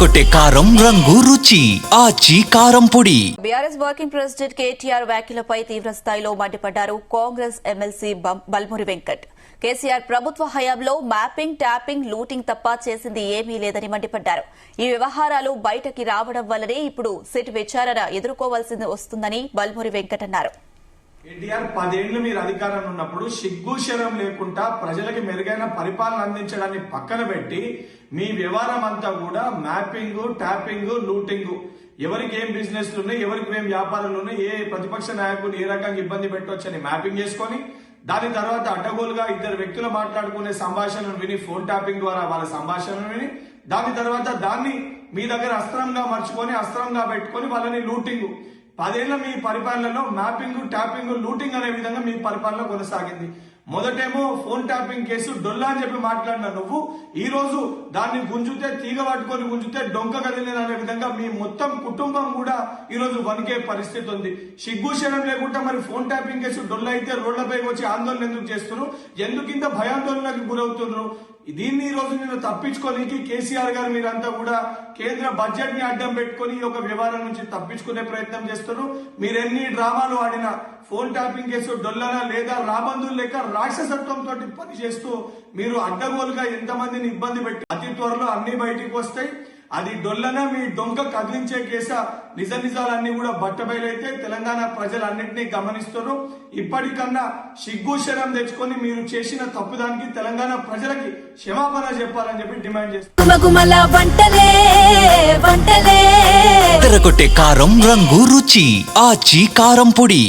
తెరకొట్టే కారం రంగు రుచి ఆచి కారం పొడి. బీఆర్ఎస్ వర్కింగ్ ప్రెసిడెంట్ కేటీఆర్ వ్యాఖ్యలపై తీవ్ర స్థాయిలో మండిపడ్డారు కాంగ్రెస్ ఎమ్మెల్సీ బల్మురి వెంకట్. కేసీఆర్ ప్రభుత్వ హయాంలో మ్యాపింగ్, ట్యాపింగ్, లూటింగ్ తప్ప చేసింది ఏమీ లేదని మండిపడ్డారు. ఈ వ్యవహారాలు బయటకి రావడం వల్లనే ఇప్పుడు సిట్ విచారణ ఎదుర్కోవాల్సి వస్తుందని బల్మురి వెంకట్ అన్నారు. కేటీఆర్ 10 ఏళ్లు మీరు అధికారంలో ఉన్నప్పుడు సిగ్గుశరం లేకుండా ప్రజలకి మెరుగైన పరిపాలన అందించడాన్ని పక్కన పెట్టి మీ వ్యవహారం అంతా కూడా మ్యాపింగ్, ట్యాపింగ్, లూటింగ్, ఎవరికి ఏం బిజినెస్లు ఉన్నాయి, ఎవరికి ఏం వ్యాపారాలు ఉన్నాయి, ఏ ప్రతిపక్ష నాయకుని ఏ రకంగా ఇబ్బంది పెట్టవచ్చని మ్యాపింగ్ చేసుకొని దాని తర్వాత అడ్డగోలుగా ఇద్దరు వ్యక్తులు మాట్లాడుకునే సంభాషణను విని ఫోన్ ట్యాపింగ్ ద్వారా వాళ్ళ సంభాషణను విని దాని తర్వాత దాన్ని మీ దగ్గర అస్త్రంగా మర్చుకొని అస్త్రంగా పెట్టుకొని వాళ్ళని లూటింగ్ 10 ఏళ్ల మీ పరిపాలనలో మ్యాపింగ్, ట్యాపింగ్, లూటింగ్ అనే విధంగా మీ పరిపాలన కొనసాగింది. మొదటేమో ఫోన్ ట్యాపింగ్ కేసు డొల్లా అని చెప్పి మాట్లాడిన నువ్వు ఈ రోజు దాన్ని గుంజుతే తీగ పట్టుకొని గుంజుతే డొంక కదిలేదు అనే విధంగా మీ మొత్తం కుటుంబం కూడా ఈ రోజు వణికే పరిస్థితి ఉంది. సిగ్గుశనం లేకుండా మరి ఫోన్ ట్యాపింగ్ కేసు డొల్ల అయితే రోడ్లపైకి వచ్చి ఆందోళన ఎందుకు చేస్తున్నారు? ఎందుకు ఇంత భయాందోళనకు గురవుతున్నారు? దీన్ని ఈ రోజు నేను తప్పించుకోనికి కేసీఆర్ గారు మీరంతా కూడా కేంద్ర బడ్జెట్ ని అడ్డం పెట్టుకుని ఈ యొక్క వ్యవహారం నుంచి తప్పించుకునే ప్రయత్నం చేస్తున్నారు. మీరెన్ని డ్రామాలు ఆడినా ఫోన్ ట్యాపింగ్ కేసు డొల్లనా లేదా రాబందులు లేక రాక్షసత్వంతో పనిచేస్తూ మీరు అడ్డగోలుగా ఎంతమందిని ఇబ్బంది పెట్టి అతి త్వరలో అన్ని బయటికి వస్తాయి. అది డొల్లన మీ డొంక కదిలించే కేసా నిజ నిజాలన్నీ కూడా బట్టబయలైతే తెలంగాణ ప్రజలన్నింటినీ గమనిస్తారు. ఇప్పటికన్నా సిగ్గుశరం తెచ్చుకొని మీరు చేసిన తప్పుదానికి తెలంగాణ ప్రజలకి క్షమాపణ చెప్పాలని చెప్పి డిమాండ్ చేస్తారు. తెరకొట్టే కారం రంగు రుచి ఆచి కారం పొడి.